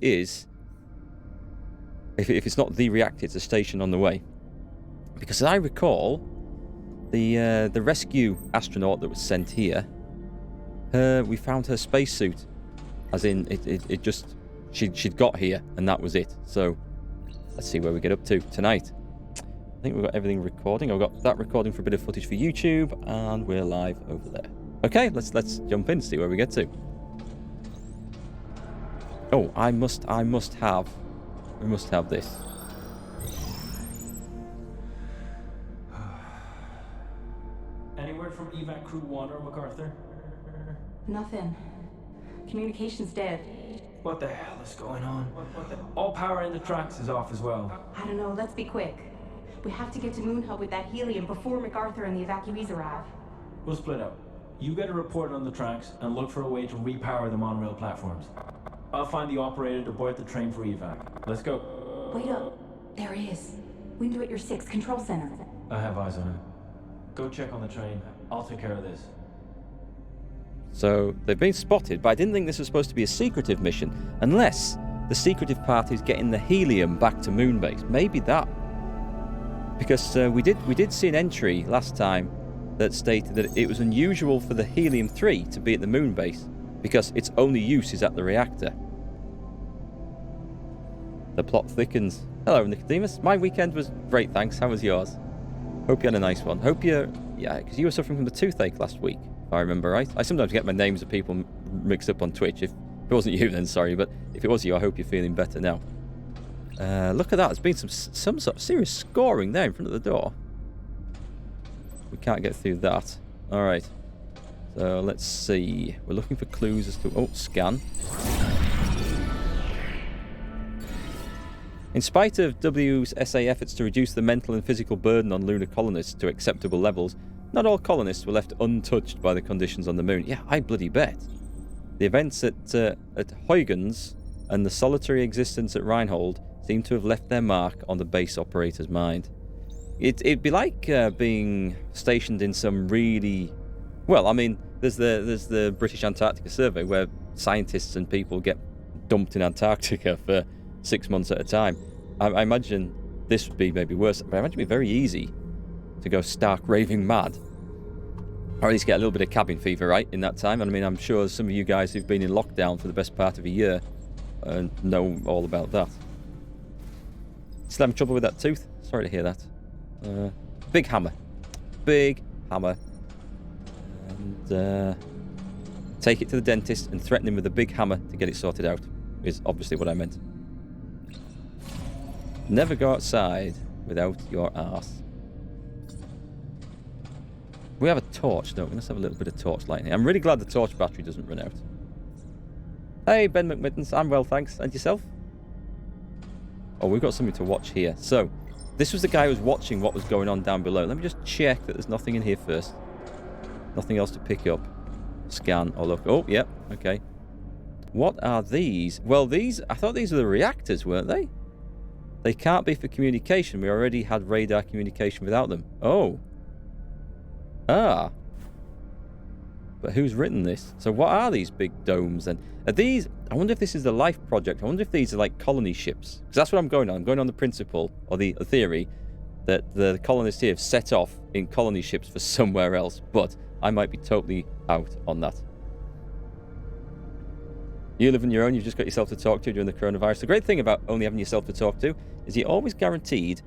is, if it's not the reactor, it's a station on the way. Because as I recall, the rescue astronaut that was sent here, we found her spacesuit. As in, it just, she'd got here, and that was it. So, let's see where we get up to tonight. I think we've got everything recording. I've got that recording for a bit of footage for YouTube, and we're live over there. Okay, let's jump in and see where we get to. Oh, we must have this. Any word from evac crew 1 or MacArthur? Nothing. Communication's dead. What the hell is going on? All power in the tracks is off as well. I don't know, let's be quick. We have to get to Moon Hub with that helium before MacArthur and the evacuees arrive. We'll split up. You get a report on the tracks and look for a way to repower the monorail platforms. I'll find the operator to board the train for evac. Let's go. Wait up. There he is. Window at your 6, control center. I have eyes on him. Go check on the train. I'll take care of this. So, they've been spotted, but I didn't think this was supposed to be a secretive mission. Unless the secretive part is getting the helium back to Moonbase. Maybe that. Because we did see an entry last time that stated that it was unusual for the helium-3 to be at the Moonbase, because its only use is at the reactor. The plot thickens. Hello, Nicodemus. My weekend was great, thanks. How was yours? Hope you had a nice one. Hope you... Yeah, because you were suffering from the toothache last week, if I remember right. I sometimes get my names of people mixed up on Twitch. If it wasn't you, then sorry. But if it was you, I hope you're feeling better now. Look at that. There's been some sort of serious scoring there in front of the door. We can't get through that. All right. So let's see. We're looking for clues as to... Oh, scan. In spite of WSA efforts to reduce the mental and physical burden on lunar colonists to acceptable levels, not all colonists were left untouched by the conditions on the moon. Yeah, I bloody bet. The events at Huygens and the solitary existence at Reinhold seem to have left their mark on the base operator's mind. It'd be like being stationed in some really... Well, I mean, there's the British Antarctica Survey where scientists and people get dumped in Antarctica for 6 months at a time. I imagine this would be maybe worse, but I imagine it'd be very easy to go stark raving mad. Or at least get a little bit of cabin fever, right, in that time. And I mean, I'm sure some of you guys who've been in lockdown for the best part of a year know all about that. Still having trouble with that tooth? Sorry to hear that. Big hammer. Big hammer. And take it to the dentist and threaten him with a big hammer to get it sorted out. Is obviously what I meant. Never go outside without your arse. We have a torch, don't we? Let's have a little bit of torch lighting. I'm really glad the torch battery doesn't run out. Hey, Ben McMittens. I'm well, thanks. And yourself? Oh, we've got something to watch here. So, this was the guy who was watching what was going on down below. Let me just check that there's nothing in here first. Nothing else to pick up. Scan or look. Oh, yep. Yeah, okay. What are these? Well, these... I thought these were the reactors, weren't they? They can't be for communication. We already had radar communication without them. Oh. Ah. But who's written this? So what are these big domes then? Are these... I wonder if this is the Life Project. I wonder if these are like colony ships. Because that's what I'm going on. I'm going on the principle, or the theory, that the colonists here have set off in colony ships for somewhere else. But I might be totally out on that. You live on your own. You've just got yourself to talk to during the coronavirus. The great thing about only having yourself to talk to is you're always guaranteed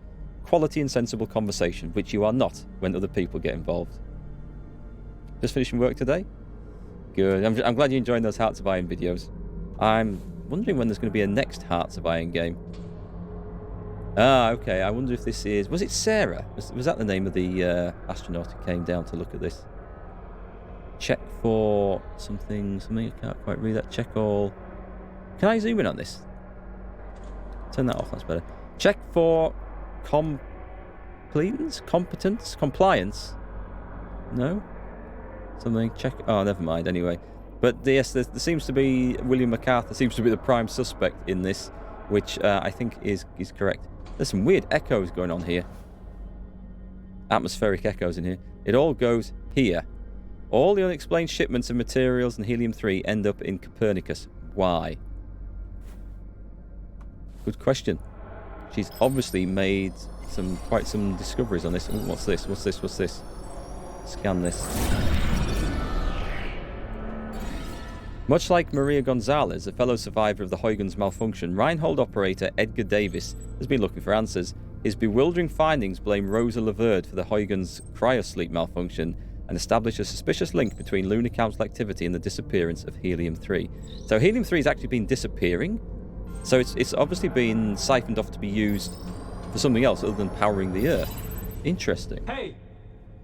quality and sensible conversation, which you are not when other people get involved. Just finishing work today? Good. I'm glad you're enjoying those Hearts of Iron videos. I'm wondering when there's going to be a next Hearts of Iron game. Ah, okay. I wonder if this is... Was it Sarah? Was that the name of the astronaut who came down to look at this? Check for something. I can't quite read that. Check all... Can I zoom in on this? Turn that off. That's better. Check for... Competence? Compliance? No? Something. Check... Oh, never mind. Anyway. But yes, there seems to be... William MacArthur seems to be the prime suspect in this, which I think is correct. There's some weird echoes going on here. Atmospheric echoes in here. It all goes here. All the unexplained shipments of materials and helium-3 end up in Copernicus. Why? Good question. She's obviously made quite some discoveries on this. Ooh, what's this? What's this? What's this? Scan this. Much like Maria Gonzalez, a fellow survivor of the Huygens malfunction, Reinhold operator Edgar Davis has been looking for answers. His bewildering findings blame Rosa Laverde for the Huygens cryosleep malfunction and establish a suspicious link between Lunar Council activity and the disappearance of Helium-3. So Helium-3 has actually been disappearing. So it's obviously been siphoned off to be used for something else other than powering the Earth. Interesting. Hey!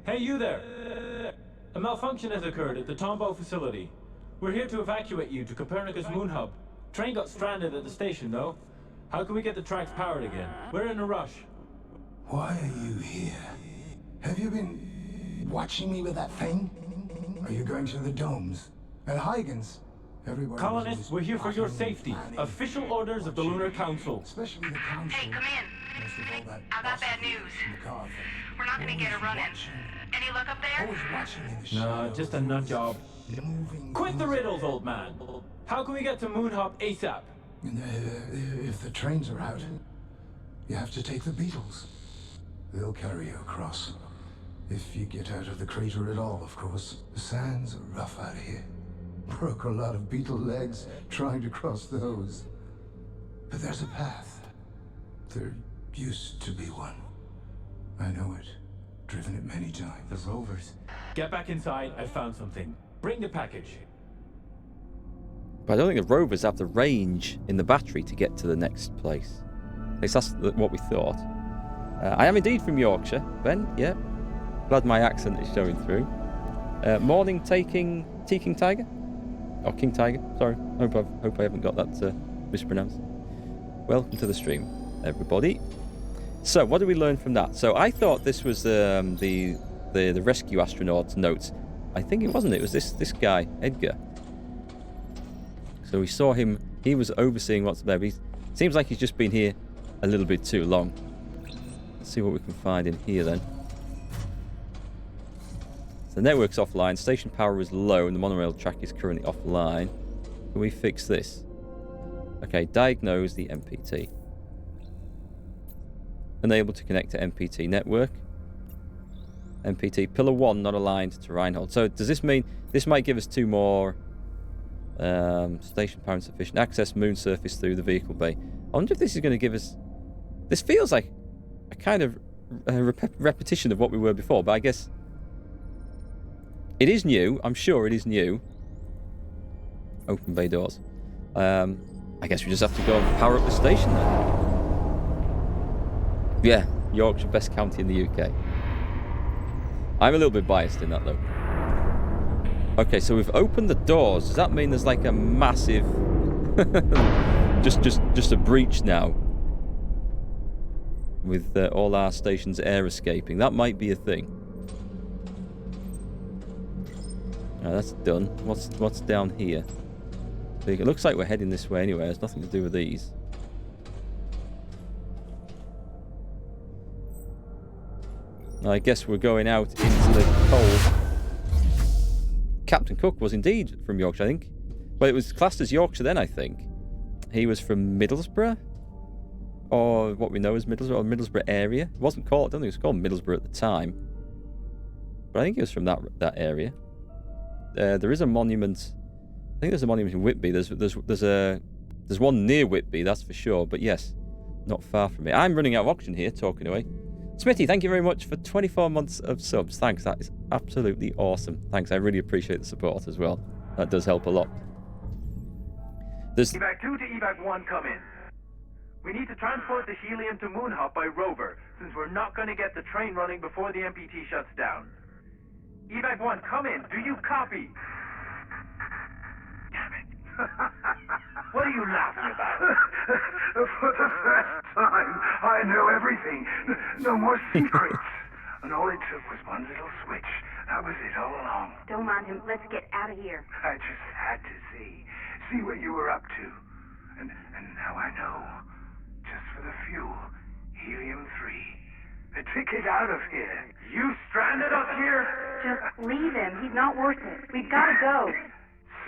Hey, you there! A malfunction has occurred at the Tombow facility. We're here to evacuate you to Copernicus Moon Hub. Train got stranded at the station, though. How can we get the tracks powered again? We're in a rush. Why are you here? Have you been watching me with that thing? Are you going to the domes? At Huygens? Everyone Colonists, we're here for your safety. Official orders of the Lunar Council. Especially the council. Hey, come in. Most of all that I got bad news. McCarthy. We're not gonna get a run-in. Any luck up there? Always watching in the No, shadows. just a nut job. Moving Quit the riddles, old man. How can we get to Moon Hub ASAP? If the trains are out, you have to take the Beetles. They'll carry you across. If you get out of the crater at all, of course. The sands are rough out here. Broke a lot of beetle legs trying to cross those. But there's a path. There used to be one. I know it. Driven it many times. The rovers. Get back inside. I found something. Bring the package. But I don't think the rovers have the range in the battery to get to the next place. At least that's what we thought. I am indeed from Yorkshire, Ben. Yeah. Glad my accent is showing through. Morning King Tiger? Or King Tiger, sorry. Hope I haven't got that mispronounced. Welcome to the stream, everybody. So, what did we learn from that? So, I thought this was the rescue astronaut's notes. I think it wasn't. It was this guy, Edgar. So we saw him. He was overseeing what's there. He seems like he's just been here a little bit too long. Let's see what we can find in here then. So the network's offline. Station power is low, and the monorail track is currently offline. Can we fix this? Okay, diagnose the MPT. Unable to connect to MPT network. MPT pillar 1 not aligned to Reinhold. So does this mean this might give us 2 more station power insufficient access moon surface through the vehicle bay? I wonder if this is going to give us. This feels like a kind of repetition of what we were before, but I guess it is new. I'm sure it is new. Open bay doors. I guess we just have to go and power up the station then. Yeah, Yorkshire, best county in the UK. I'm a little bit biased in that though. Okay, so we've opened the doors. Does that mean there's like a massive just a breach now with all our stations air escaping? That might be a thing. That's done. What's down here? It looks like we're heading this way anyway. It's nothing to do with these. I guess we're going out into the cold. Captain Cook was indeed from Yorkshire, I think. Well, it was classed as Yorkshire then, I think. He was from Middlesbrough, or what we know as Middlesbrough, or Middlesbrough area. It wasn't called. I don't think it was called Middlesbrough at the time, but I think he was from that area. There is a monument. I think there's a monument in Whitby. There's one near Whitby, that's for sure. But yes, not far from it. I'm running out of oxygen here, talking away. Smitty, thank you very much for 24 months of subs. Thanks, that is absolutely awesome. Thanks, I really appreciate the support as well. That does help a lot. Evac 2 to Evac 1, come in. We need to transport the helium to Moon Hub by rover, since we're not going to get the train running before the MPT shuts down. Evac 1, come in. Do you copy? Damn it. What are you laughing about? For the first time, I know everything. No more secrets. And all it took was one little switch. That was it all along. Don't mind him. Let's get out of here. I just had to see what you were up to. And now I know. Just for the fuel, Helium-3. A ticket out of here. You stranded us here? Just leave him. He's not worth it. We've got to go.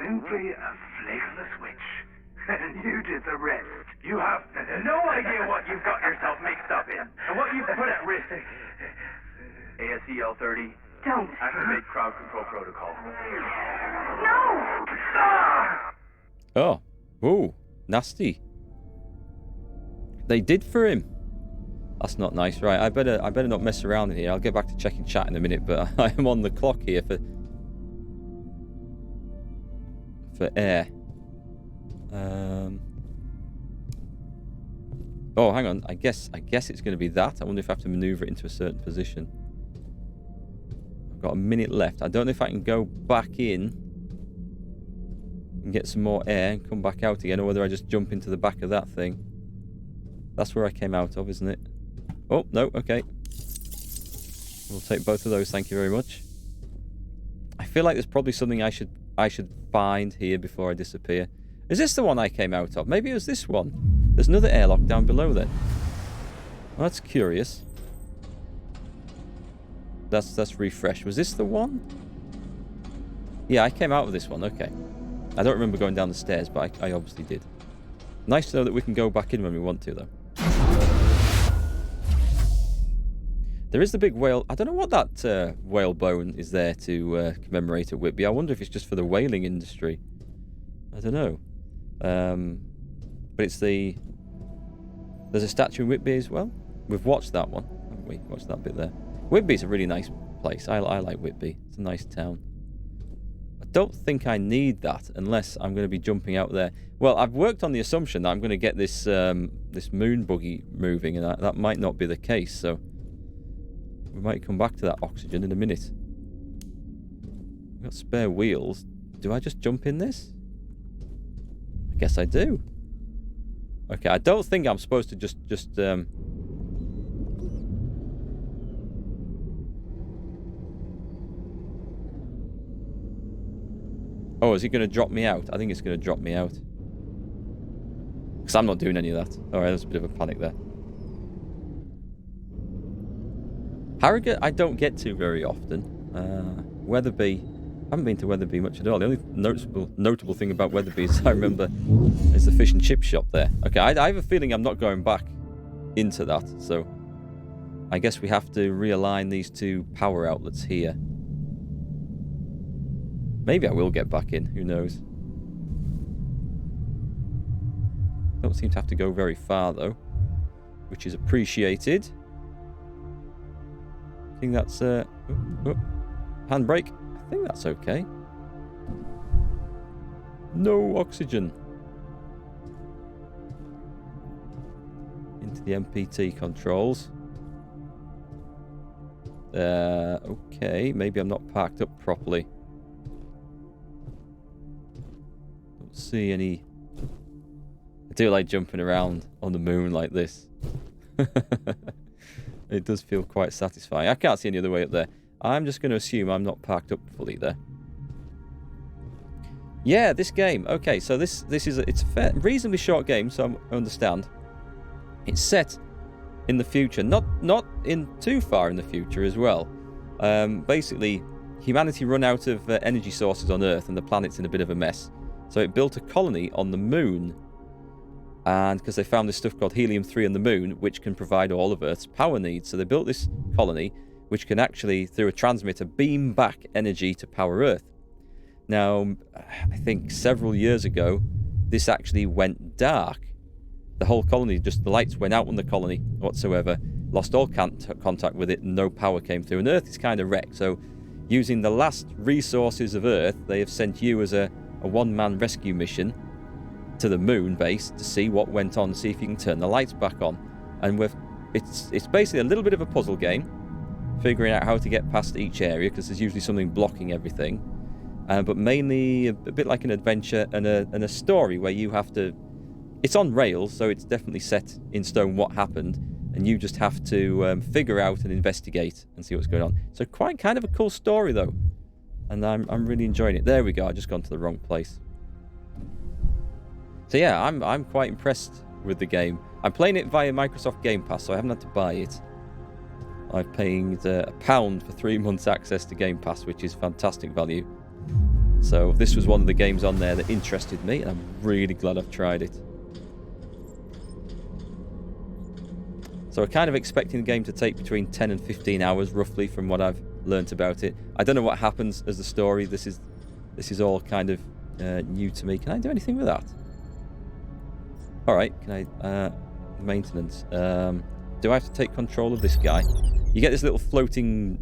Simply a flick of the switch. And you did the rest. You have no 30. Don't. Activate crowd control protocol. No! Oh. Ooh. Nasty. They did for him. That's not nice. Right, I better not mess around in here. I'll get back to checking chat in a minute, but I am on the clock here for air. Oh, hang on. I guess it's going to be that. I wonder if I have to maneuver it into a certain position. I've got a minute left. I don't know if I can go back in and get some more air and come back out again, or whether I just jump into the back of that thing. That's where I came out of, isn't it? Oh, no, okay. We'll take both of those, thank you very much. I feel like there's probably something I should find here before I disappear. Is this the one I came out of? Maybe it was this one. There's another airlock down below there. Well, that's curious. That's refresh. Was this the one? Yeah, I came out of this one, okay. I don't remember going down the stairs, but I obviously did. Nice to know that we can go back in when we want to, though. There is the big whale. I don't know what that whale bone is there to commemorate at Whitby. I wonder if it's just for the whaling industry. I don't know. But it's the... There's a statue in Whitby as well. We've watched that one, haven't we? Watched that bit there. Whitby's a really nice place. I like Whitby. It's a nice town. I don't think I need that unless I'm going to be jumping out there. Well, I've worked on the assumption that I'm going to get this this moon buggy moving, and that might not be the case, so... We might come back to that oxygen in a minute. We've got spare wheels. Do I just jump in this? I guess I do. Okay, I don't think I'm supposed to just Oh, is it going to drop me out? I think it's going to drop me out. Because I'm not doing any of that. Alright, there's a bit of a panic there. Harrogate, I don't get to very often. Weatherby, I haven't been to Weatherby much at all. The only notable thing about Weatherby is I remember is the fish and chip shop there. Okay, I have a feeling I'm not going back into that, so I guess we have to realign these two power outlets here. Maybe I will get back in, who knows. Don't seem to have to go very far though, which is appreciated. I think that's handbrake. I think that's okay. No oxygen. Into the MPT controls. Okay, maybe I'm not parked up properly. Don't see any. I do like jumping around on the moon like this. It does feel quite satisfying. I can't see any other way up there. I'm just going to assume I'm not parked up fully there. Yeah, this game. Okay, so this is it's a reasonably short game, so I understand. It's set in the future, not in too far in the future as well. Basically, humanity run out of energy sources on Earth, and the planet's in a bit of a mess. So it built a colony on the moon. And because they found this stuff called helium-3 on the moon, which can provide all of Earth's power needs. So they built this colony, which can actually, through a transmitter, beam back energy to power Earth. Now, I think several years ago, this actually went dark. The whole colony, just the lights went out on the colony whatsoever, lost all contact with it, and no power came through. And Earth is kind of wrecked. So using the last resources of Earth, they have sent you as a one-man rescue mission to the moon base to see what went on, see if you can turn the lights back on. And it's basically a little bit of a puzzle game, figuring out how to get past each area, because there's usually something blocking everything. But mainly a bit like an adventure and a story where you have to... It's on rails, so it's definitely set in stone what happened, and you just have to figure out and investigate and see what's going on. So quite kind of a cool story though, and I'm really enjoying it. There we go. I just gone to the wrong place. So yeah, I'm quite impressed with the game. I'm playing it via Microsoft Game Pass, so I haven't had to buy it. I've paid £1 for 3 months access to Game Pass, which is fantastic value. So this was one of the games on there that interested me, and I'm really glad I've tried it. So we're kind of expecting the game to take between 10 and 15 hours, roughly, from what I've learnt about it. I don't know what happens as the story. This is all kind of new to me. Can I do anything with that? All right. Can I maintenance? Do I have to take control of this guy? You get this little floating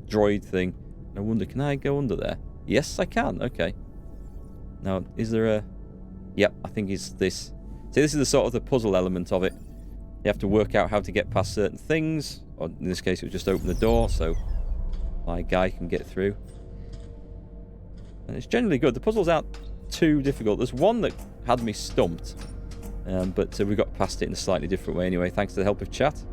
droid thing. I wonder, can I go under there? Yes, I can. Okay. Now, is there a... Yep, I think it's this. See, this is the sort of the puzzle element of it. You have to work out how to get past certain things. Or in this case, it would just open the door so my guy can get through. And it's generally good. The puzzles aren't too difficult. There's one that had me stumped. But we got past it in a slightly different way anyway, thanks to the help of chat.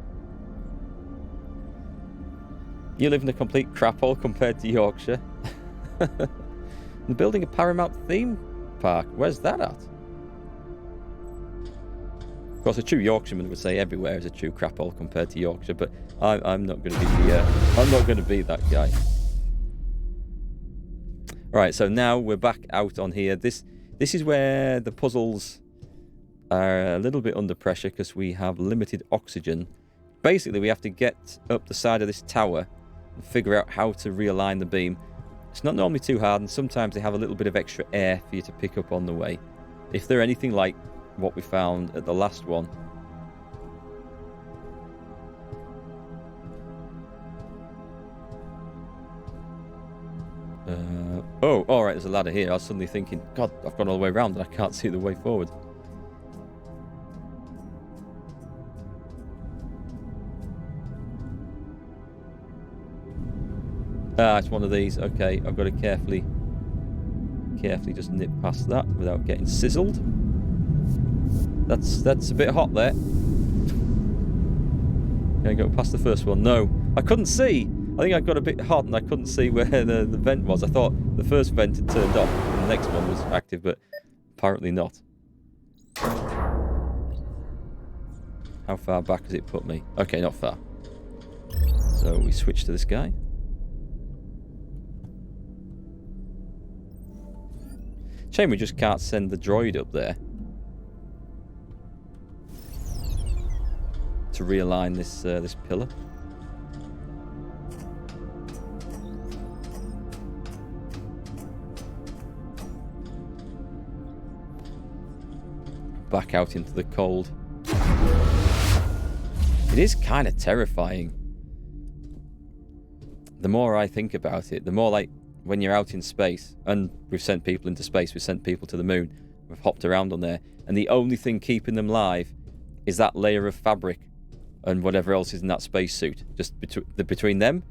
You live in a complete crap hole compared to Yorkshire. They're building a Paramount theme park. Where's that at? Of course, a true Yorkshireman would say everywhere is a true crap hole compared to Yorkshire, but I'm not going to be I'm not going to be that guy. All right, so now we're back out on here. This is where the puzzles are a little bit under pressure because we have limited oxygen. Basically, we have to get up the side of this tower and figure out how to realign the beam. It's not normally too hard, and sometimes they have a little bit of extra air for you to pick up on the way. If they're anything like what we found at the last one. Oh, alright, there's a ladder here. I was suddenly thinking, God, I've gone all the way around and I can't see the way forward. Ah, it's one of these. Okay, I've got to carefully just nip past that without getting sizzled. That's a bit hot there. Can I go past the first one? No. I couldn't see. I think I got a bit hot and I couldn't see where the vent was. I thought the first vent had turned off and the next one was active, but apparently not. How far back has it put me? Okay, not far. So we switch to this guy. Shame we just can't send the droid up there to realign this this pillar. Back out into the cold. It is kind of terrifying. The more I think about it, the more like when you're out in space, and we've sent people into space, we've sent people to the moon, we've hopped around on there, and the only thing keeping them alive is that layer of fabric and whatever else is in that spacesuit. Just between them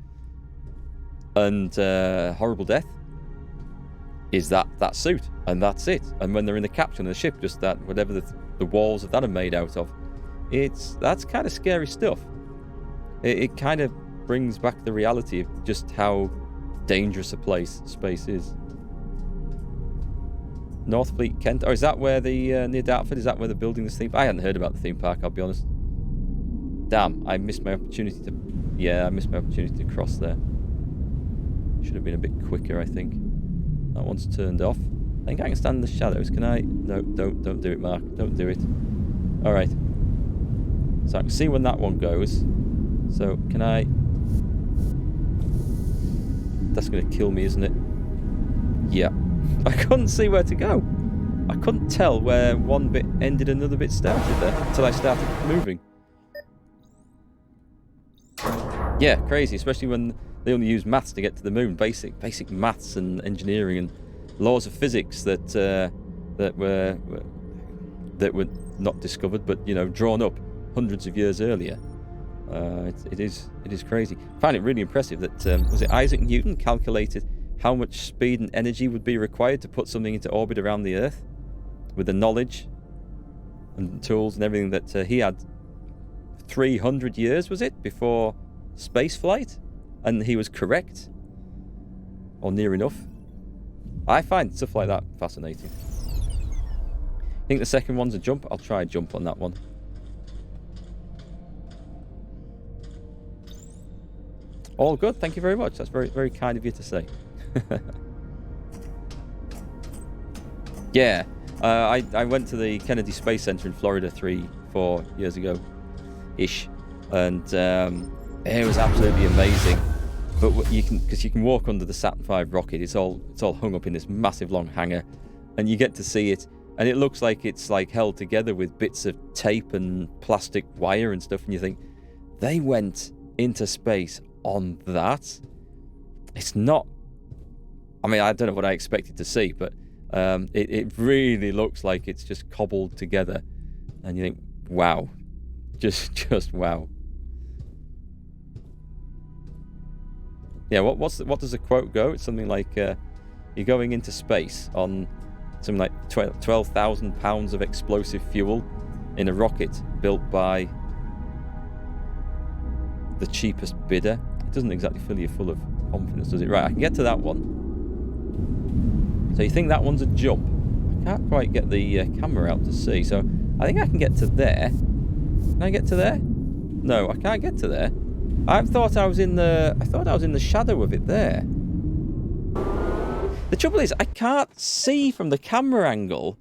and horrible death is that suit, and that's it. And when they're in the capsule of the ship, just that whatever the walls of that are made out of, that's kind of scary stuff. It kind of brings back the reality of just how dangerous a place space is. North Fleet, Kent. Oh, is that where the near Dartford? Is that where they're building this theme? I hadn't heard about the theme park, I'll be honest. Damn, I missed my opportunity to... Yeah, I missed my opportunity to cross there. Should have been a bit quicker, I think. That one's turned off. I think I can stand in the shadows. Can I? No, don't do it, Mark. Don't do it. Alright. So I can see when that one goes. So, can I... That's going to kill me, isn't it? Yeah. I couldn't see where to go. I couldn't tell where one bit ended and another bit started there until I started moving. Yeah, crazy, especially when they only use maths to get to the moon. Basic maths and engineering and laws of physics that were not discovered, but drawn up hundreds of years earlier. It is crazy. I find it really impressive that was it Isaac Newton calculated how much speed and energy would be required to put something into orbit around the Earth with the knowledge and tools and everything that he had 300 years, was it, before space flight? And he was correct, or near enough. I find stuff like that fascinating. I think the second one's a jump. I'll try a jump on that one. All good, thank you very much. That's very, very kind of you to say. Yeah, I went to the Kennedy Space Center in Florida 3-4 years ago-ish, and it was absolutely amazing. But you can, because you can walk under the Saturn V rocket. It's all hung up in this massive long hangar, and you get to see it. And it looks like it's like held together with bits of tape and plastic wire and stuff. And you think, they went into space on that? It's not... I mean, I don't know what I expected to see, but it really looks like it's just cobbled together. And you think, wow. Just wow. Yeah, what does the quote go? It's something like, you're going into space on something like 12,000 pounds of explosive fuel in a rocket built by the cheapest bidder. It doesn't exactly fill you full of confidence, does it? Right, I can get to that one. So you think that one's a jump? I can't quite get the camera out to see, so I think I can get to there. Can I get to there? No, I can't get to there. I thought I was in the shadow of it there. The trouble is, I can't see from the camera angle.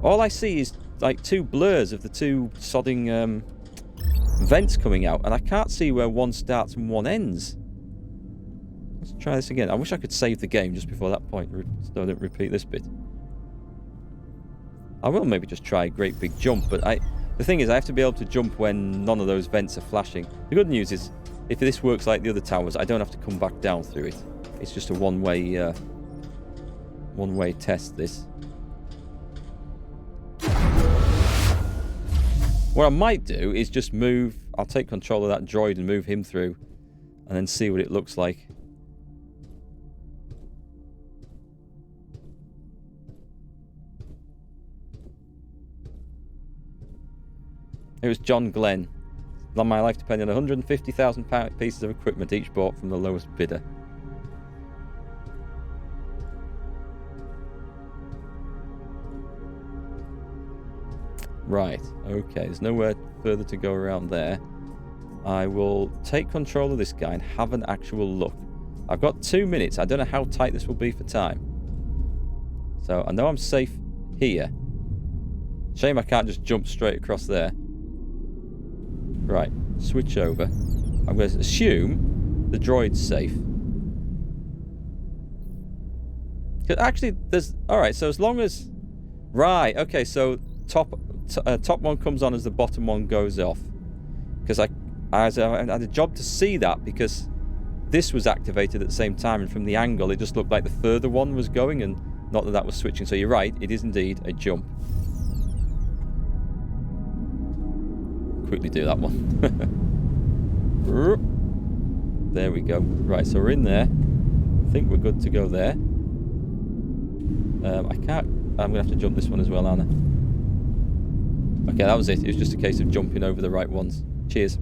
All I see is like two blurs of the two sodding vents coming out, and I can't see where one starts and one ends. Let's try this again. I wish I could save the game just before that point, so I don't repeat this bit. I will maybe just try a great big jump, but the thing is, I have to be able to jump when none of those vents are flashing. The good news is, if this works like the other towers, I don't have to come back down through it. It's just a one-way test, this. What I might do is just move... I'll take control of that droid and move him through, and then see what it looks like. It was John Glenn. On my life depending on 150,000 pieces of equipment, each bought from the lowest bidder. Right, okay, there's nowhere further to go around there. I will take control of this guy and have an actual look. I've got 2 minutes. I don't know how tight this will be for time. So I know I'm safe here. Shame I can't just jump straight across there. Right, switch over. I'm going to assume the droid's safe. Actually, there's... Alright, so as long as... Right, okay, so top one comes on as the bottom one goes off. Because I had a job to see that, because this was activated at the same time, and from the angle it just looked like the further one was going, and not that that was switching. So you're right, it is indeed a jump. Quickly do that one. There we go. Right, so we're in there. I think we're good to go there. I can't... I'm going to have to jump this one as well, aren't I? Okay, that was it. It was just a case of jumping over the right ones. Cheers.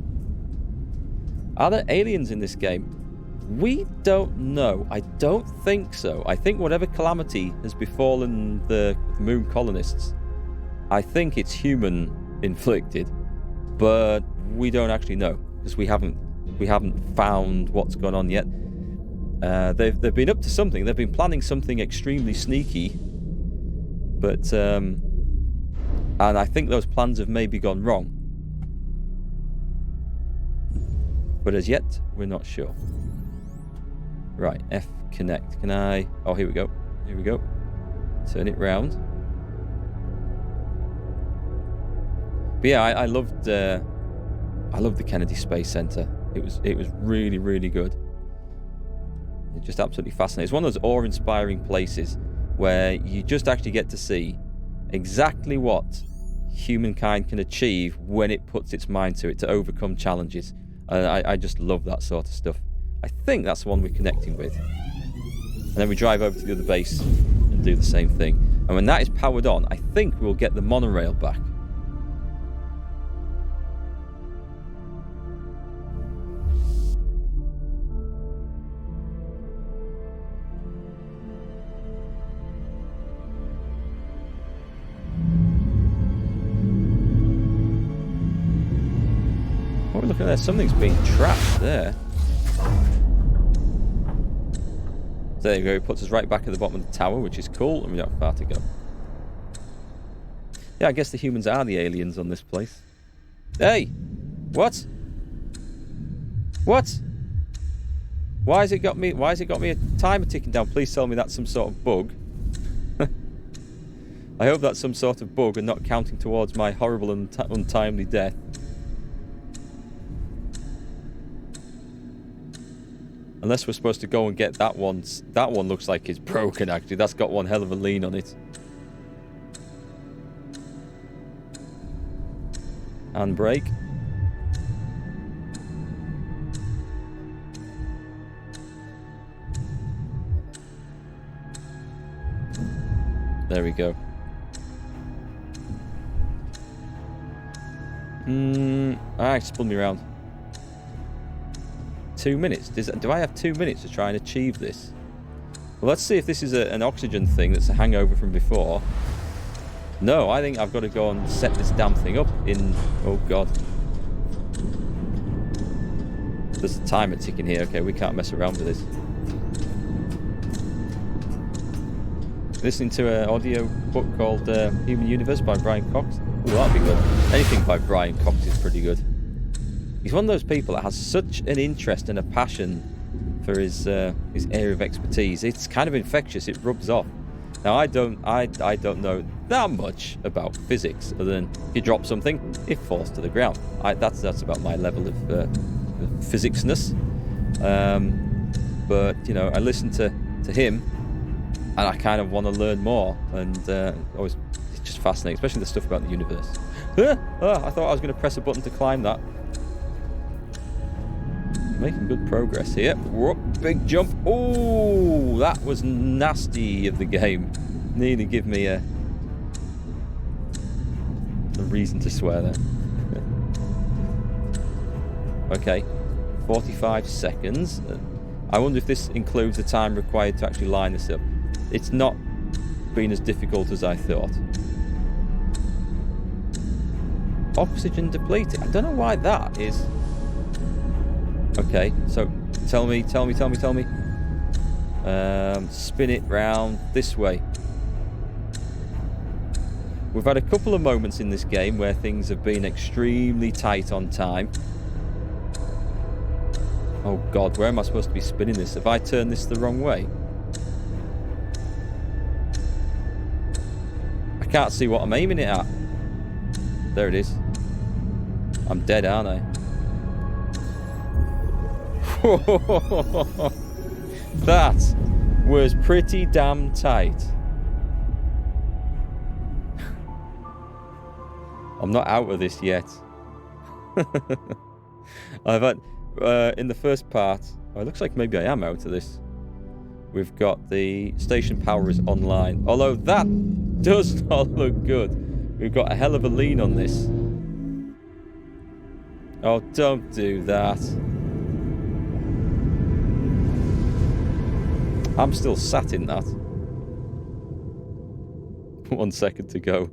Are there aliens in this game? We don't know. I don't think so. I think whatever calamity has befallen the moon colonists, I think it's human inflicted, but we don't actually know because we haven't found what's gone on yet. They've been up to something. They've been planning something extremely sneaky, but and I think those plans have maybe gone wrong. But as yet, we're not sure. Right, F connect. Can I... Oh, here we go. Here we go. Turn it round. But yeah, I loved the Kennedy Space Center. It was really, really good. It's just absolutely fascinating. It's one of those awe-inspiring places where you just actually get to see exactly what humankind can achieve when it puts its mind to it to overcome challenges. I just love that sort of stuff. I think that's the one we're connecting with. And then we drive over to the other base and do the same thing. And when that is powered on, I think we'll get the monorail back. Oh, look at that. Something's being trapped there. So there you go. It puts us right back at the bottom of the tower, which is cool, and we don't have far to go. Yeah, I guess the humans are the aliens on this place. Hey! What? What? Why has it got me a timer ticking down? Please tell me that's some sort of bug. I hope that's some sort of bug and not counting towards my horrible and untimely death. Unless we're supposed to go and get that one. That one looks like it's broken, actually. That's got one hell of a lean on it. Handbrake. There we go. Spun me around. 2 minutes. Do I have 2 minutes to try and achieve this? Well, let's see if this is an oxygen thing that's a hangover from before. No, I think I've got to go and set this damn thing up in... Oh, God. There's a timer ticking here. Okay, we can't mess around with this. Listening to an audio book called Human Universe by Brian Cox. Ooh, that'd be good. Anything by Brian Cox is pretty good. He's one of those people that has such an interest and a passion for his area of expertise. It's kind of infectious. It rubs off. Now, I don't know that much about physics, other than if you drop something, it falls to the ground. That's about my level of physicsness. But you know, I listen to him, and I kind of want to learn more. And always, it's just fascinating, especially the stuff about the universe. I thought I was going to press a button to climb that. Making good progress here. Whoop, big jump. Oh, that was nasty of the game. Nearly give me a reason to swear there. Okay, 45 seconds. I wonder if this includes the time required to actually line this up. It's not been as difficult as I thought. Oxygen depleted. I don't know why that is. Okay, so tell me. Spin it round this way. We've had a couple of moments in this game where things have been extremely tight on time. Oh God, where am I supposed to be spinning this? Have I turned this the wrong way? I can't see what I'm aiming it at. There it is. I'm dead, aren't I? That was pretty damn tight. I'm not out of this yet. I've had in the first part. Oh, it looks like maybe I am out of this. We've got the station power is online, although that does not look good. We've got a hell of a lean on this. Oh, don't do that. I'm still sat in that. 1 second to go.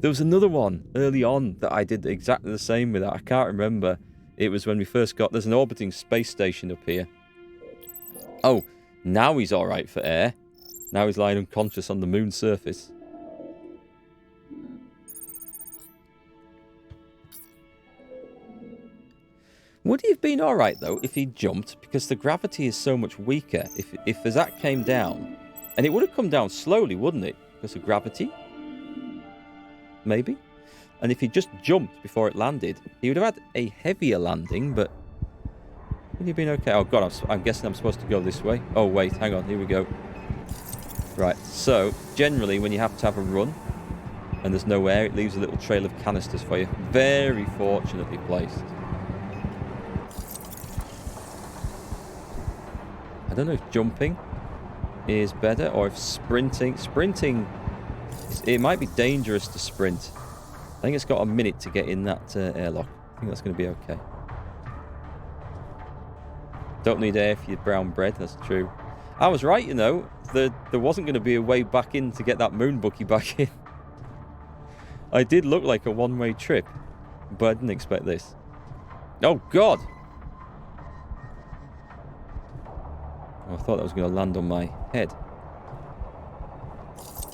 There was another one early on that I did exactly the same with that. I can't remember. It was when we first got... There's an orbiting space station up here. Oh, now he's alright for air. Now he's lying unconscious on the moon's surface. Would he have been alright, though, if he jumped? Because the gravity is so much weaker. If that came down... And it would have come down slowly, wouldn't it? Because of gravity? Maybe? And if he just jumped before it landed, he would have had a heavier landing, but... Would he have been okay? Oh, God, I'm guessing I'm supposed to go this way. Oh, wait, hang on, here we go. Right, so, generally, when you have to have a run, and there's no air, it leaves a little trail of canisters for you. Very fortunately placed. I don't know if jumping is better or if sprinting. Sprinting, it might be dangerous to sprint. I think it's got a minute to get in that airlock. I think that's going to be okay. Don't need air for your brown bread, that's true. I was right, you know. There wasn't going to be a way back in to get that moon bookie back in. I did look like a one-way trip, but I didn't expect this. Oh, God! Oh, I thought that was going to land on my head.